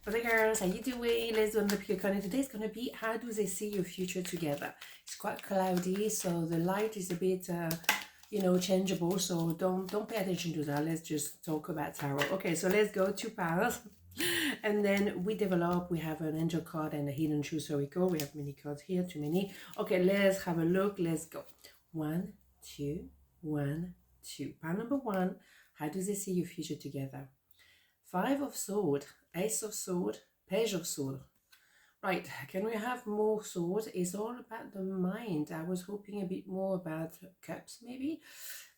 For the girls, how you doing? Let's do another pick on it. Today's gonna be how do they see your future together? It's quite cloudy, so the light is a bit changeable, so don't pay attention to that. Let's just talk about tarot. Okay, so let's go 2 piles. And then we develop, we have an angel card and a hidden truth. So we go, we have many cards here, too many. Okay, let's have a look. Let's go. 1, 2, 1, 2. Pile number 1, how do they see your future together? 5 of Swords, Ace of Swords, Page of Swords. Right, can we have more swords? It's all about the mind. I was hoping a bit more about cups, maybe.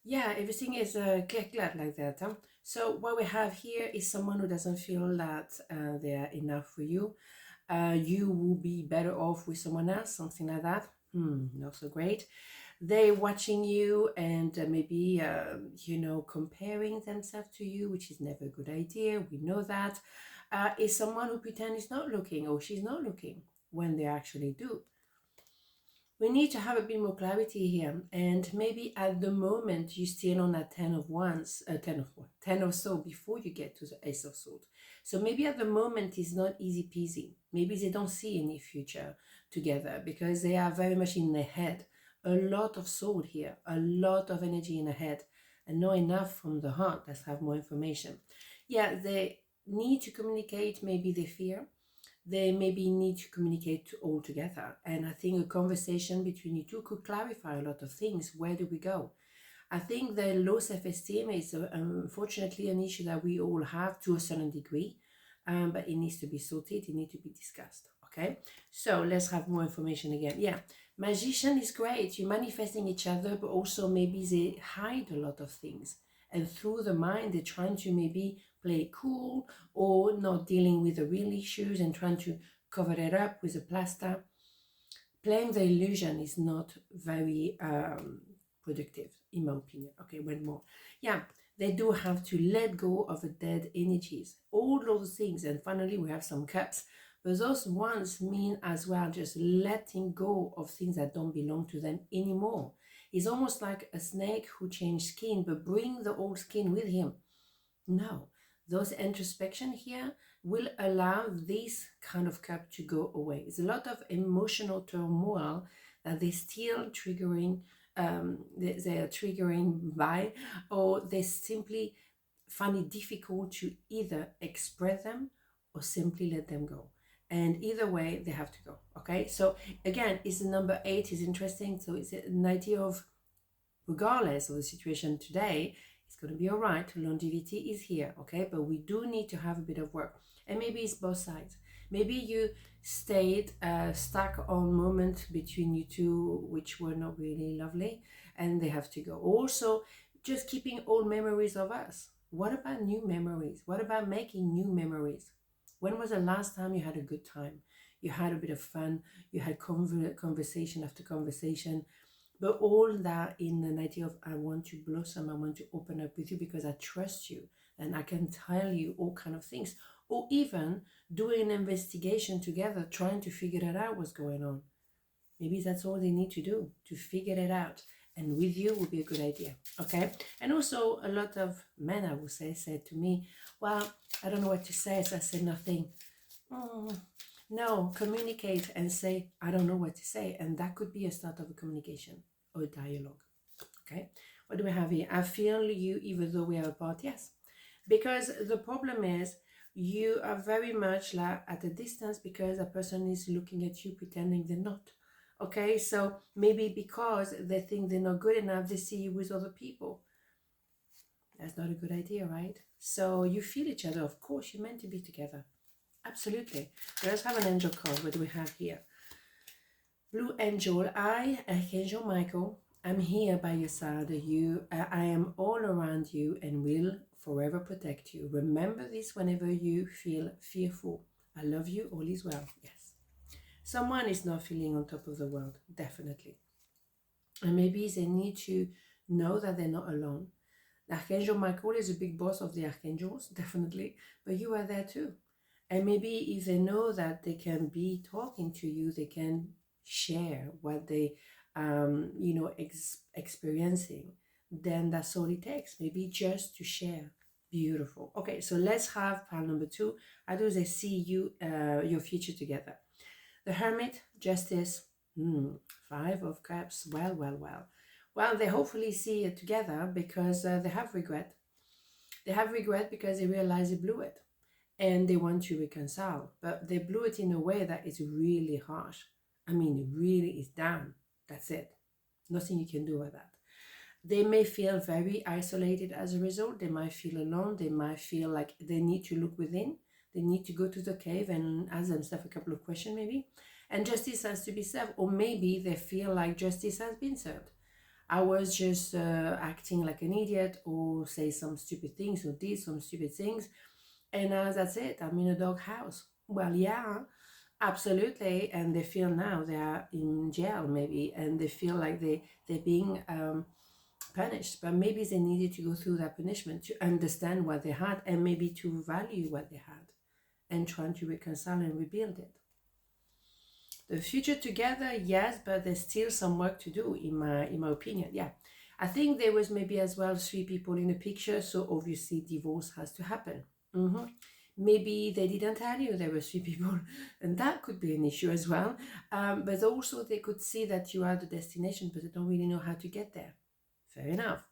Yeah, everything is clear like that. Huh? So what we have here is someone who doesn't feel that they're enough for you. You will be better off with someone else, something like that. Not so great. They're watching you and maybe, comparing themselves to you, which is never a good idea. We know that. Is someone who pretends not looking or she's not looking when they actually do. We need to have a bit more clarity here, and maybe at the moment you still on that 10 of wands, 10 of swords before you get to the Ace of Swords. So maybe at the moment it's not easy peasy. Maybe they don't see any future together because they are very much in their head. A lot of sword here, a lot of energy in the head, and not enough from the heart. Let's have more information. Yeah, they need to communicate maybe their fear. They maybe need to communicate all together. And I think a conversation between you two could clarify a lot of things. Where do we go? I think the low self-esteem is unfortunately an issue that we all have to a certain degree, but it needs to be sorted, it needs to be discussed. Okay, so let's have more information again. Yeah, Magician is great. You're manifesting each other, but also maybe they hide a lot of things. And through the mind, they're trying to maybe play cool or not dealing with the real issues and trying to cover it up with a plaster. Playing the illusion is not very productive, in my opinion. Okay, one more. Yeah, they do have to let go of the dead energies, all those things. And finally, we have some cups. But those ones mean as well just letting go of things that don't belong to them anymore. It's almost like a snake who changed skin, but bring the old skin with him. No, those introspection here will allow this kind of cup to go away. It's a lot of emotional turmoil that they're still triggering, they're triggering by, or they simply find it difficult to either express them or simply let them go. And either way, they have to go. Okay, so again, is the number 8 is interesting. So it's an idea of, regardless of the situation today, it's going to be all right. Longevity is here, okay? But we do need to have a bit of work. And maybe it's both sides. Maybe you stayed stuck on moments between you two which were not really lovely, and they have to go. Also, just keeping old memories of us. What about new memories? What about making new memories? When was the last time you had a good time? You had a bit of fun. You had conversation after conversation. But all that in an idea of, I want to blossom, I want to open up with you because I trust you and I can tell you all kind of things. Or even doing an investigation together, trying to figure it out what's going on. Maybe that's all they need to do, to figure it out. And with you would be a good idea, okay? And also a lot of men, I would say, said to me, well, I don't know what to say, so I said nothing. No, communicate and say, I don't know what to say. And that could be a start of a communication or a dialogue, okay? What do we have here? I feel you even though we are apart. Yes, because the problem is you are very much like at a distance because a person is looking at you pretending they're not. Okay, so maybe because they think they're not good enough, they see you with other people. That's not a good idea, right? So you feel each other. Of course, you're meant to be together. Absolutely. Let's have an angel card. What do we have here? Blue angel. Archangel Michael, I'm here by your side. I am all around you and will forever protect you. Remember this whenever you feel fearful. I love you. All is well. Yes. Someone is not feeling on top of the world, definitely. And maybe they need to know that they're not alone. Archangel Michael is a big boss of the archangels, definitely, but you are there too. And maybe if they know that they can be talking to you, they can share what they, experiencing, then that's all it takes. Maybe just to share. Beautiful. Okay, so let's have pile number 2. How do they see you, your future together? The Hermit, Justice, 5 of Cups. Well, well, well. Well, they hopefully see it together because they have regret. They have regret because they realize they blew it and they want to reconcile. But they blew it in a way that is really harsh. I mean, it really is down. That's it. Nothing you can do with that. They may feel very isolated as a result. They might feel alone. They might feel like they need to look within. They need to go to the cave and ask themselves a couple of questions maybe. And justice has to be served. Or maybe they feel like justice has been served. I was just acting like an idiot or say some stupid things or did some stupid things. And that's it. I'm in a doghouse. Well, yeah, absolutely. And they feel now they are in jail maybe. And they feel like they're being punished. But maybe they needed to go through that punishment to understand what they had and maybe to value what they had and trying to reconcile and rebuild it. The future together, yes, but there's still some work to do in my opinion. Yeah, I think there was maybe as well 3 people in the picture, so obviously divorce has to happen. Maybe they didn't tell you there were 3 people, and that could be an issue as well. But also they could see that you are the destination, but they don't really know how to get there. Fair enough.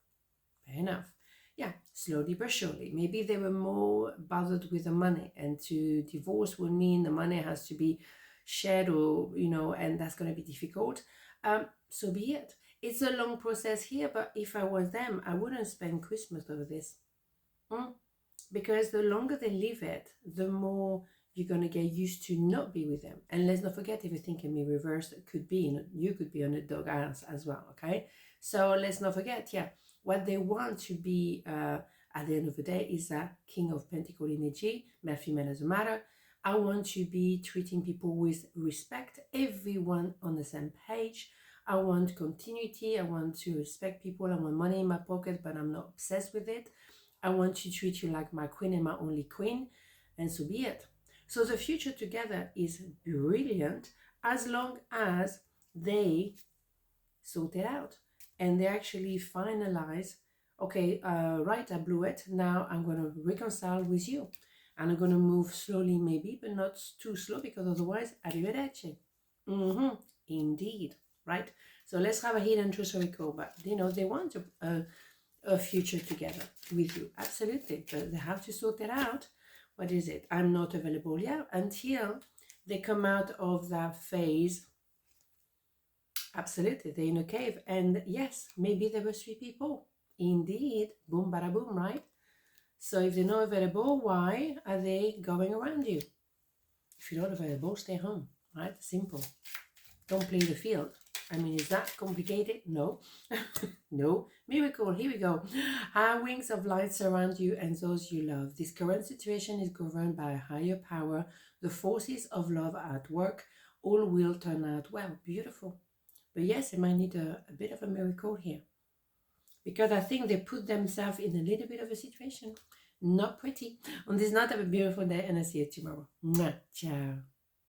Fair enough. Yeah, slowly but surely. Maybe they were more bothered with the money, and to divorce would mean the money has to be shared, or and that's going to be difficult. So be it. It's a long process here, but if I was them, I wouldn't spend Christmas over this. Because the longer they leave it, the more you're going to get used to not be with them. And let's not forget, everything can be reversed. It could be, you could be on a dog house as well, okay? So let's not forget, what they want to be at the end of the day is that King of Pentacles energy, male, female doesn't matter. I want to be treating people with respect, everyone on the same page. I want continuity. I want to respect people. I want money in my pocket, but I'm not obsessed with it. I want to treat you like my queen and my only queen, and so be it. So the future together is brilliant as long as they sort it out and they actually finalize, okay, right, I blew it. Now I'm going to reconcile with you. And I'm going to move slowly maybe, but not too slow, because otherwise, arrivederci. Indeed, right? So let's have a hidden truth oracle. But, they want a future together with you. Absolutely. But they have to sort it out. What is it? I'm not available yet until they come out of that phase. Absolutely. They're in a cave. And yes, maybe there were 3 people. Indeed. Boom, bada boom, right? So if they're not available, why are they going around you? If you're not available, stay home, right? Simple. Don't play the field. I mean, is that complicated? No. No. Miracle, here we go. High wings of light surround you and those you love. This current situation is governed by a higher power. The forces of love are at work. All will turn out well. Beautiful. But yes, they might need a bit of a miracle here. Because I think they put themselves in a little bit of a situation. Not pretty. On this note, have a beautiful day, and I'll see you tomorrow. Mwah. Ciao.